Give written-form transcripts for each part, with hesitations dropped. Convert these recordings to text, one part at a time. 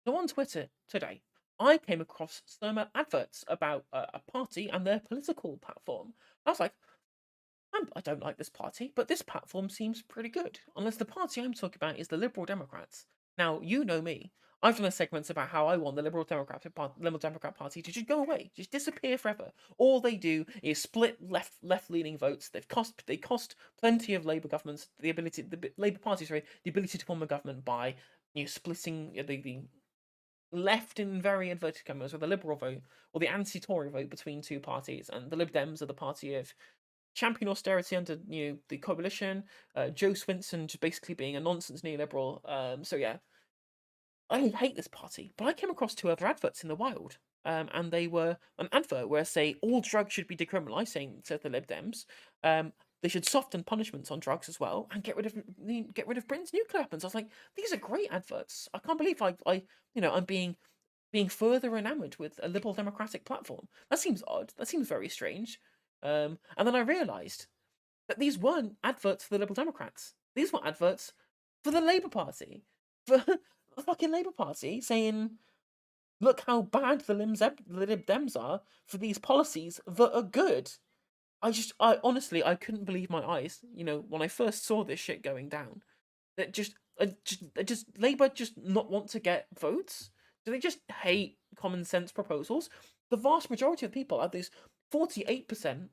So on Twitter today, I came across some adverts about a party and their political platform. I was like, I don't like this party, but this platform seems pretty good. Unless the party I'm talking about is the Liberal Democrats. Now, you know me. I've done a segment about how I want the Liberal Democrat Party to just go away, just disappear forever. All they do is split left leaning votes. They cost plenty of Labour governments the Labour Party, sorry, the ability to form a government by splitting the left in very inverted commas, or the Liberal vote, or the anti-Tory vote between two parties, and the Lib Dems are the party of champion austerity under the coalition. Joe Swinson just basically being a nonsense neoliberal. So yeah, I hate this party, but I came across two other adverts in the wild. And they were an advert where say all drugs should be decriminalised, saying said the Lib Dems. They should soften punishments on drugs as well, and get rid of Britain's nuclear weapons. I was like, these are great adverts. I can't believe I'm being further enamored with a liberal democratic platform. That seems odd. That seems very strange. And then I realised that these weren't adverts for the Liberal Democrats. These were adverts for the Labour Party. For the fucking Labour Party saying, look how bad the Lib Dems are for these policies that are good. I honestly, I couldn't believe my eyes, when I first saw this shit going down. That just Labour just not want to get votes? Do they just hate common sense proposals? The vast majority of people, at this 48%,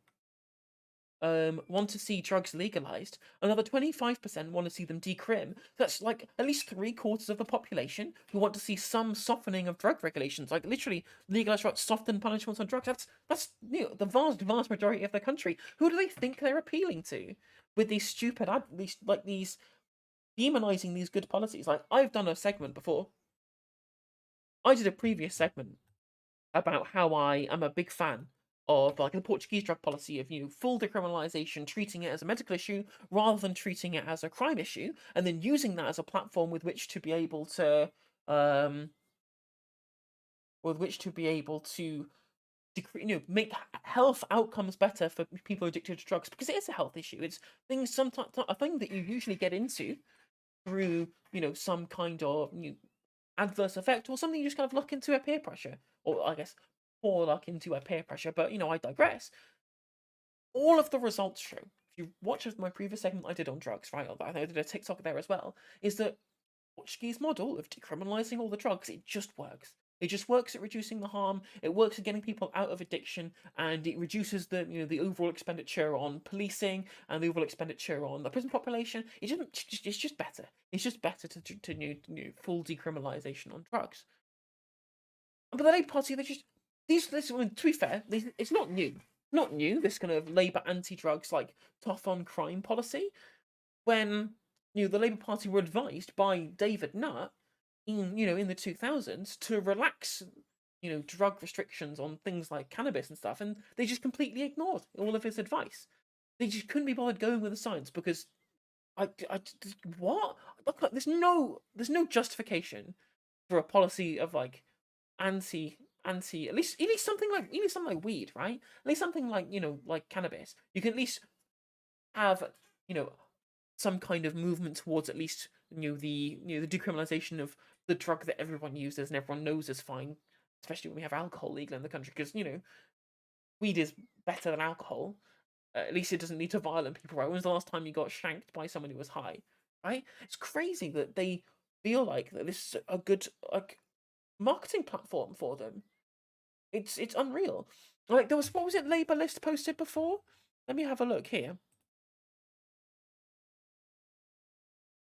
want to see drugs legalized. Another 25% want to see them decrim. That's like at least three-quarters of the population who want to see some softening of drug regulations, like literally legalize drugs, soften punishments on drugs. That's the vast majority of the country. Who do they think they're appealing to with these stupid these demonizing these good policies? Like, I've done a segment before. I did a previous segment about how I am a big fan of like the Portuguese drug policy of full decriminalisation, treating it as a medical issue rather than treating it as a crime issue, and then using that as a platform with which to be able to um make health outcomes better for people addicted to drugs, because it is a health issue. It's sometimes a thing that you usually get into through some kind of adverse effect, or something you just kind of look into a peer pressure, or I guess poor luck into a peer pressure. But I digress. All of the results show, if you watch my previous segment I did on drugs, right, I did a TikTok there as well, is that Portuguese model of decriminalizing all the drugs, it just works. It just works at reducing the harm. It works at getting people out of addiction, and it reduces the overall expenditure on policing and the overall expenditure on the prison population. It's just better. It's just better to full decriminalization on drugs. But the Labour Party, they just to be fair, it's not new. Not new. This kind of Labour anti-drugs, like tough on crime policy. When the Labour Party were advised by David Nutt in the 2000s to relax drug restrictions on things like cannabis and stuff, and they just completely ignored all of his advice. They just couldn't be bothered going with the science because what? Look, there's no justification for a policy of like anti at least something like weed, right? At least something like like cannabis. You can at least have you know some kind of movement towards at least the decriminalization of the drug that everyone uses and everyone knows is fine, especially when we have alcohol legal in the country, because weed is better than alcohol. At least it doesn't lead to violent people, right? When was the last time you got shanked by someone who was high, right? It's crazy that they feel like that this is a good like marketing platform for them. It's unreal. Like, there was, what was it, Labour List posted before? Let me have a look here.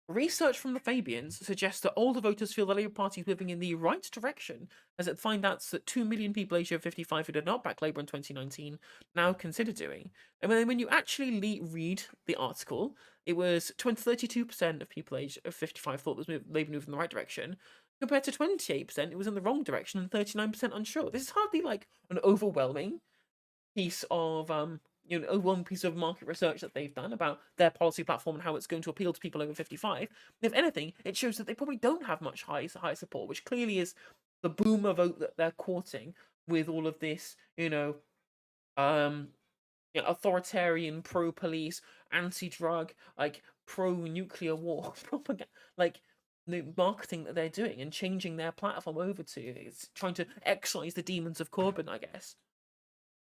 Research from the Fabians suggests that older voters feel the Labour Party is moving in the right direction, as it finds out that 2 million people aged over 55 who did not back Labour in 2019 now consider doing. And when you actually read the article, it was 32% of people aged 55 thought Labour moved in the right direction, compared to 28% it was in the wrong direction, and 39% unsure. This is hardly like an overwhelming piece of one piece of market research that they've done about their policy platform and how it's going to appeal to people over 55. If anything, it shows that they probably don't have much high support, which clearly is the boomer vote that they're courting with all of this, authoritarian, pro-police, anti-drug, like pro-nuclear war propaganda, like new marketing that they're doing and changing their platform over to. It's trying to excise the demons of Corbyn, I guess.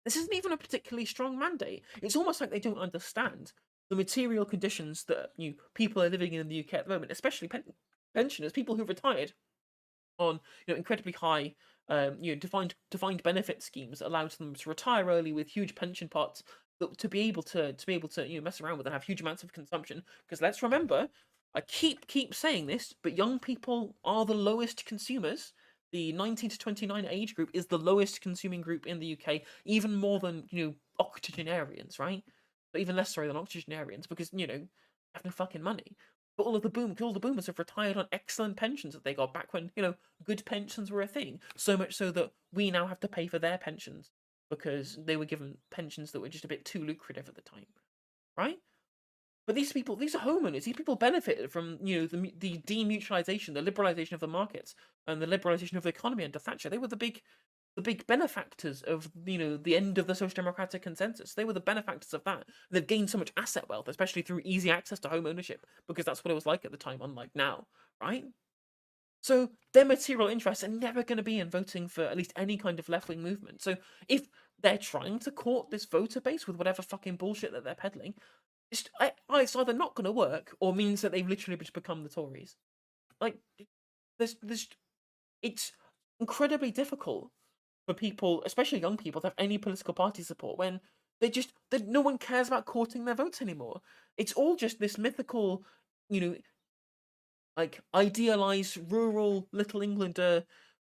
This isn't even a particularly strong mandate. It's almost like they don't understand the material conditions that people are living in the UK at the moment, especially pensioners, people who've retired on incredibly high defined benefit schemes that allows them to retire early with huge pension pots to be able to mess around with and have huge amounts of consumption. Because let's remember, I keep saying this, but young people are the lowest consumers. The 19 to 29 age group is the lowest consuming group in the UK, even more than octogenarians, right? But even less sorry than octogenarians, because have no fucking money. But all the boomers have retired on excellent pensions that they got back when good pensions were a thing. So much so that we now have to pay for their pensions because they were given pensions that were just a bit too lucrative at the time, right? But these people, these are homeowners. These people benefited from the demutualization, the liberalization of the markets, and the liberalization of the economy under Thatcher. They were the big benefactors of the end of the social democratic consensus. They were the benefactors of that. They've gained so much asset wealth, especially through easy access to home ownership, because that's what it was like at the time, unlike now, right? So their material interests are never going to be in voting for at least any kind of left wing movement. So if they're trying to court this voter base with whatever fucking bullshit that they're peddling, it's either not going to work or means that they've literally just become the Tories. Like, there's it's incredibly difficult for people, especially young people, to have any political party support when no one cares about courting their votes anymore. It's all just this mythical, you know, like idealized rural Little Englander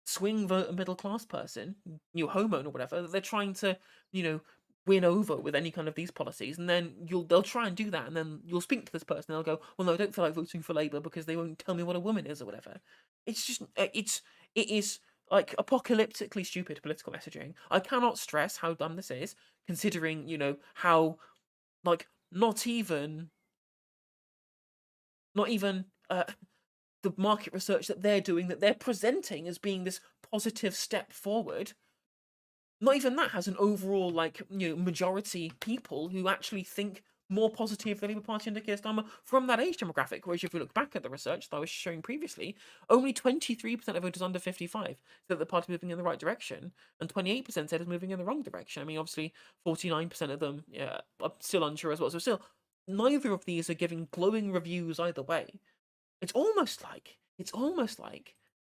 swing vote middle class person, homeowner or whatever, that they're trying to, win over with any kind of these policies, and then they'll try and do that, and then you'll speak to this person, and they'll go, well, no, I don't feel like voting for Labour because they won't tell me what a woman is or whatever. It's just it is like apocalyptically stupid political messaging. I cannot stress how dumb this is, considering how like not even the market research that they're doing, that they're presenting as being this positive step forward, not even that has an overall majority people who actually think more positive of the Labour Party under Keir Starmer from that age demographic. Whereas if we look back at the research that I was showing previously, only 23% of voters under 55 said that the party moving in the right direction, and 28% said it's moving in the wrong direction. I mean, obviously, 49% of them are still unsure as well. So still, neither of these are giving glowing reviews either way. It's almost like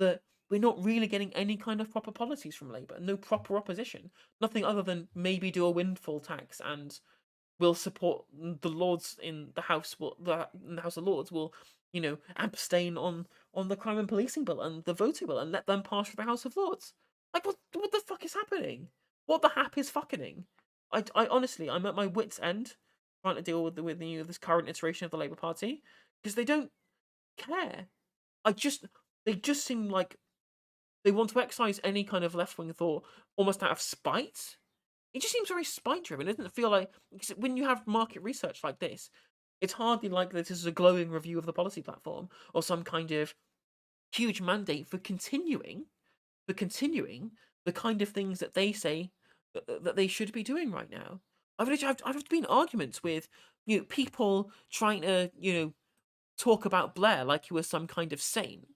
that we're not really getting any kind of proper policies from Labour, no proper opposition, nothing other than maybe do a windfall tax, and will support the Lords in the House. In the House of Lords will, abstain on the crime and policing bill and the voting bill and let them pass through the House of Lords. Like what the fuck is happening? What the hap is fucking? I honestly, I'm at my wits' end trying to deal with this current iteration of the Labour Party, because they don't care. They just seem like they want to excise any kind of left wing thought almost out of spite. It just seems very spite driven. It doesn't feel like, when you have market research like this, it's hardly like this is a glowing review of the policy platform or some kind of huge mandate for continuing the kind of things that they say that they should be doing right now. I've been in arguments with people trying to talk about Blair like he was some kind of saint,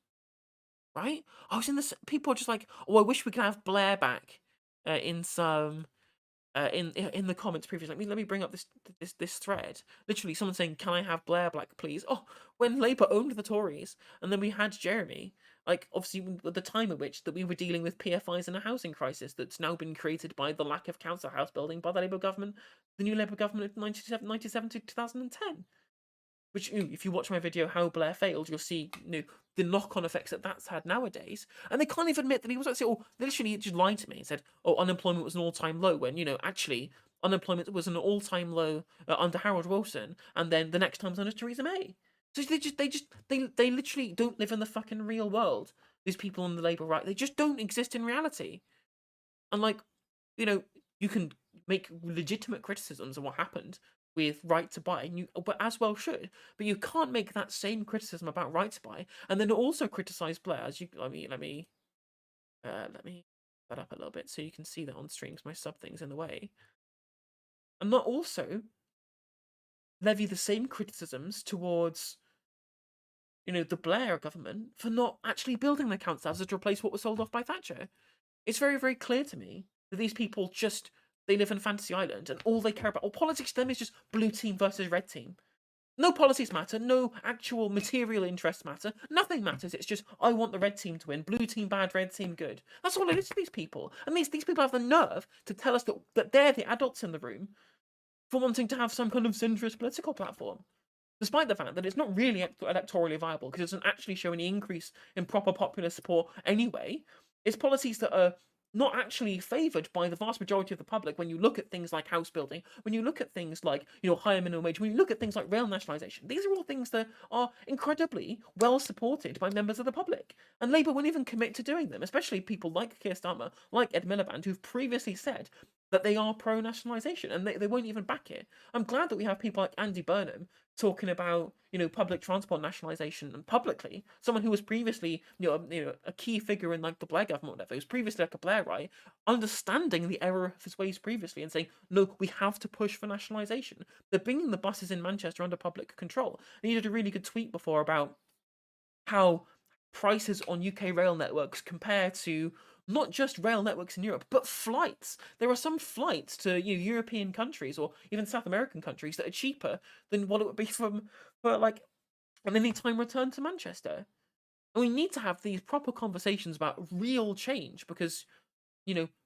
right? I was in this. People are just like, "Oh, I wish we could have Blair back." In some in the comments previously, let me bring up this thread. Literally, someone saying, "Can I have Blair back, please?" Oh, when Labour owned the Tories, and then we had Jeremy. Like, obviously, with the time at which that we were dealing with PFIs and a housing crisis that's now been created by the lack of council house building by the Labour government, the new Labour government of 1997 to 2010. Which, if you watch my video, How Blair Failed, you'll see the knock-on effects that that's had nowadays. And they can't even admit that he was actually, they literally just lied to me and said, oh, unemployment was an all-time low, when, actually, unemployment was an all-time low under Harold Wilson, and then the next time was under Theresa May. So they literally don't live in the fucking real world. These people on the Labour right, they just don't exist in reality. And you can make legitimate criticisms of what happened with Right to Buy, and but as well should. But you can't make that same criticism about Right to Buy and then also criticize Blair. As you, let me that up a little bit so you can see that on streams. My sub thing's in the way, and not also levy the same criticisms towards the Blair government for not actually building the council houses to replace what was sold off by Thatcher. It's very, very clear to me that these people just they live in Fantasy Island and all they care about, or politics to them is just blue team versus red team. No policies matter, no actual material interests matter, nothing matters. It's just, I want the red team to win. Blue team bad, red team good. That's all it is to these people. And these people have the nerve to tell us that they're the adults in the room for wanting to have some kind of centrist political platform. Despite the fact that it's not really electorally viable because it doesn't actually show any increase in proper popular support anyway. It's policies that are not actually favoured by the vast majority of the public when you look at things like house building, when you look at things like, higher minimum wage, when you look at things like rail nationalisation. These are all things that are incredibly well supported by members of the public. And Labour won't even commit to doing them, especially people like Keir Starmer, like Ed Miliband, who've previously said that they are pro-nationalisation, and they won't even back it. I'm glad that we have people like Andy Burnham talking about, public transport nationalisation and publicly. Someone who was previously, a key figure in like the Blair government, or whatever, who was previously like a Blairite, understanding the error of his ways previously and saying, no, we have to push for nationalisation. They're bringing the buses in Manchester under public control. And he did a really good tweet before about how prices on UK rail networks compare to not just rail networks in Europe, but flights. There are some flights to European countries or even South American countries that are cheaper than what it would be for like an anytime return to Manchester. And we need to have these proper conversations about real change because,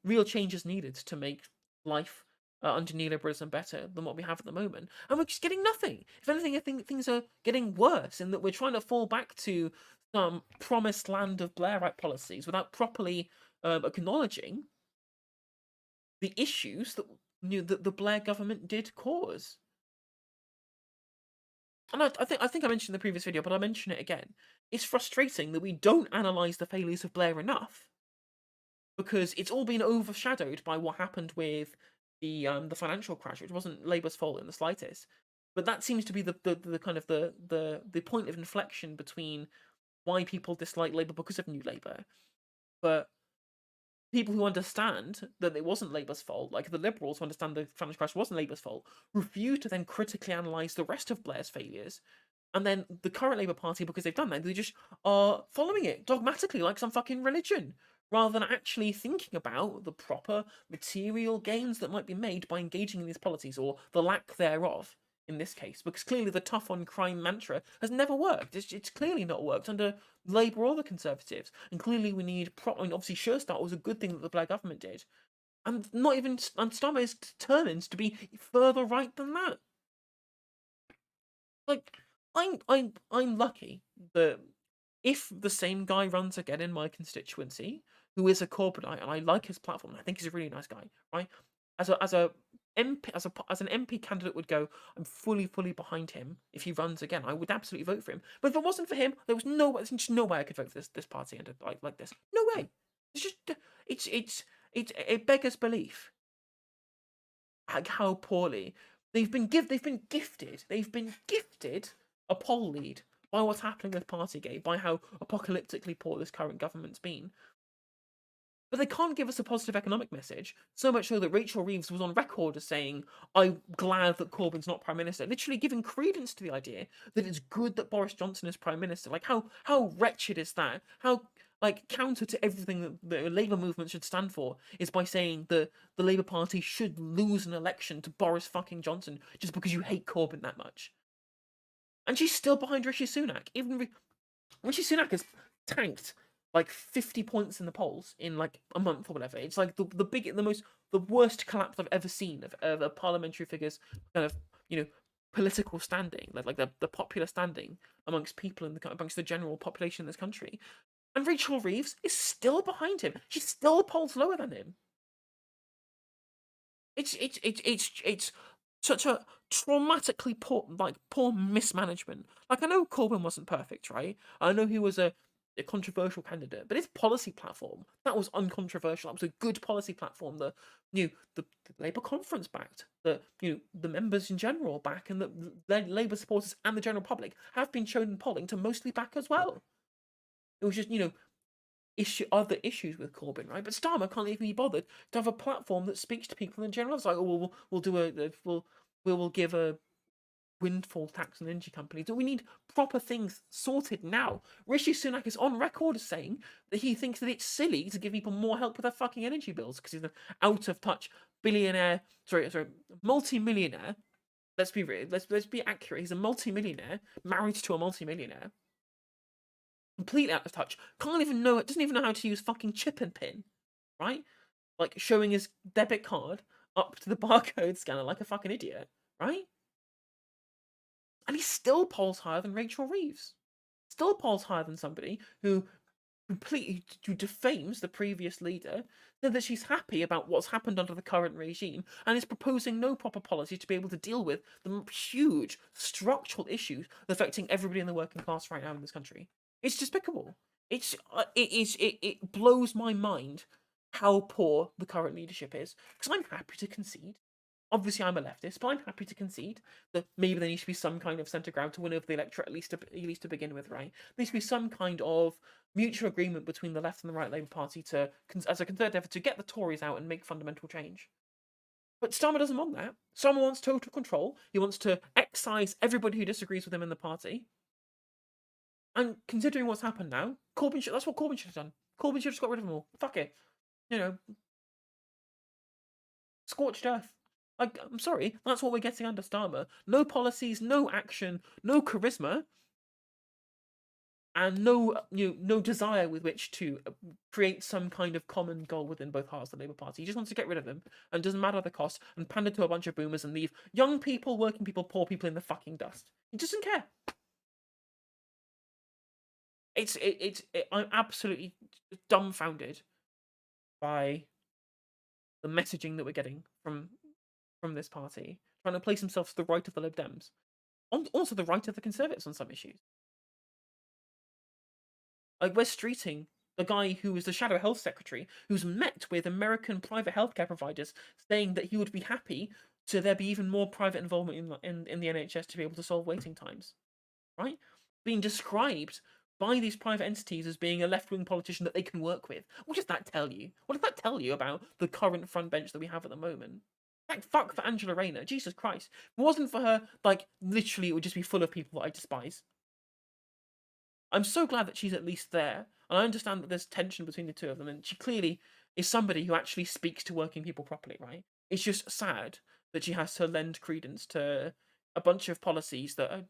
real change is needed to make life under neoliberalism better than what we have at the moment. And we're just getting nothing. If anything, I think things are getting worse in that we're trying to fall back to some promised land of Blairite policies without properly acknowledging the issues that the Blair government did cause. And I think I mentioned in the previous video, but I'll mention it again. It's frustrating that we don't analyse the failures of Blair enough because it's all been overshadowed by what happened with the financial crash, which wasn't Labour's fault in the slightest. But that seems to be the kind of the point of inflection between why people dislike Labour because of New Labour. But people who understand that it wasn't Labour's fault, like the Liberals who understand the financial crash wasn't Labour's fault, refuse to then critically analyse the rest of Blair's failures. And then the current Labour Party, because they've done that, they just are following it dogmatically like some fucking religion, rather than actually thinking about the proper material gains that might be made by engaging in these policies, or the lack thereof in this case, because clearly the tough on crime mantra has never worked. It's clearly not worked under Labour or the Conservatives, and clearly we need proper. And obviously, Sure Start was a good thing that the Blair government did, and not even and Starmer is determined to be further right than that. Like, I'm lucky that if the same guy runs again in my constituency, who is a Corbynite, and I like his platform, and I think he's a really nice guy, right? As an MP candidate would go, I'm fully behind him if he runs again. I would absolutely vote for him. But if it wasn't for him, there's just no way I could vote for this party and like this. No way. It's just it beggars belief. Like how poorly they've been gifted a poll lead by what's happening with Partygate, by how apocalyptically poor this current government's been. But they can't give us a positive economic message, so much so that Rachel Reeves was on record as saying, I'm glad that Corbyn's not Prime Minister, literally giving credence to the idea that it's good that Boris Johnson is Prime Minister. Like, how wretched is that? How, like, counter to everything that the Labour movement should stand for is by saying that the Labour Party should lose an election to Boris fucking Johnson just because you hate Corbyn that much. And she's still behind Rishi Sunak. Even Rishi Sunak has tanked like 50 points in the polls in like a month or whatever. It's like the worst collapse I've ever seen of a parliamentary figure's kind of political standing, like the popular standing amongst people amongst the general population in this country. And Rachel Reeves is still behind him. She's still polls lower than him. It's such a traumatically poor mismanagement. Like, I know Corbyn wasn't perfect, right? I know he was a controversial candidate, but his policy platform, that was uncontroversial. That was a good policy platform that the Labour conference backed, that the members in general back, and the Labour supporters and the general public have been shown in polling to mostly back as well. It was just other issues with Corbyn, right? But Starmer can't even be bothered to have a platform that speaks to people in general. It's like, oh, we'll give a windfall tax on energy companies. We need proper things sorted now. Rishi Sunak is on record as saying that he thinks that it's silly to give people more help with their fucking energy bills because he's an out of touch billionaire, multi-millionaire. Let's be real. Let's be accurate. He's a multi-millionaire married to a multi-millionaire, completely out of touch. Can't even know it. Doesn't even know how to use fucking chip and pin, right? Like showing his debit card up to the barcode scanner like a fucking idiot, right? And he still polls higher than Rachel Reeves. Still polls higher than somebody who completely defames the previous leader, said that she's happy about what's happened under the current regime and is proposing no proper policy to be able to deal with the huge structural issues affecting everybody in the working class right now in this country. It's despicable. It blows my mind how poor the current leadership is, because I'm happy to concede. Obviously, I'm a leftist, but I'm happy to concede that maybe there needs to be some kind of centre ground to win over the electorate, at least to begin with, right? There needs to be some kind of mutual agreement between the left and the right Labour Party to, as a concerted effort, to get the Tories out and make fundamental change. But Starmer doesn't want that. Starmer wants total control. He wants to excise everybody who disagrees with him in the party. And considering what's happened now, that's what Corbyn should have done. Corbyn should have just got rid of them all. Fuck it. Scorched earth. I'm sorry, that's what we're getting under Starmer. No policies, no action, no charisma, and no desire with which to create some kind of common goal within both halves of the Labour Party. He just wants to get rid of them, and doesn't matter the cost, and pander to a bunch of boomers and leave young people, working people, poor people in the fucking dust. He doesn't care. I'm absolutely dumbfounded by the messaging that we're getting from this party, trying to place themselves to the right of the Lib Dems, also the right of the Conservatives on some issues. Like Wes Streeting, the guy who was the Shadow Health Secretary, who's met with American private healthcare providers, saying that he would be happy to there be even more private involvement in the NHS to be able to solve waiting times, right? Being described by these private entities as being a left-wing politician that they can work with. What does that tell you? What does that tell you about the current front bench that we have at the moment? Thank fuck for Angela Rayner. Jesus Christ. If it wasn't for her, literally, it would just be full of people that I despise. I'm so glad that she's at least there. And I understand that there's tension between the two of them. And she clearly is somebody who actually speaks to working people properly, right? It's just sad that she has to lend credence to a bunch of policies that are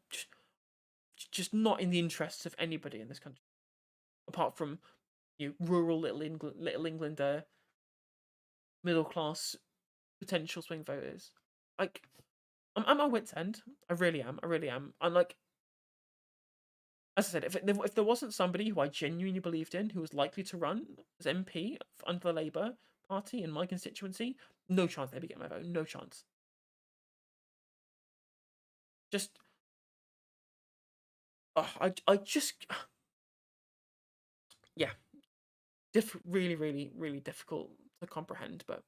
just not in the interests of anybody in this country. Apart from rural Little England, middle class potential swing voters. I'm at my wit's end. I really am. I'm as I said, if there wasn't somebody who I genuinely believed in who was likely to run as MP under the Labour Party in my constituency, no chance they'd be getting my vote. No chance. Just, I just, yeah, really, really, really difficult to comprehend, but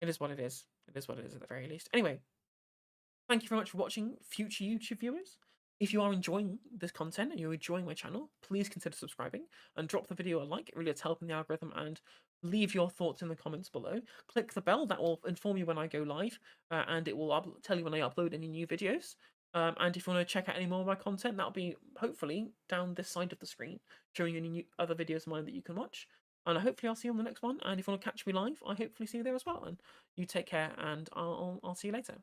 it is what it is. It is what it is at the very least. Anyway, thank you very much for watching, future YouTube viewers. If you are enjoying this content and you're enjoying my channel, please consider subscribing and drop the video a like. It really is helping the algorithm, and leave your thoughts in the comments below. Click the bell, that will inform you when I go live, and it will tell you when I upload any new videos. And if you want to check out any more of my content, that'll be hopefully down this side of the screen, showing you any new other videos of mine that you can watch. And hopefully I'll see you on the next one. And if you want to catch me live, I hopefully see you there as well. And you take care, and I'll see you later.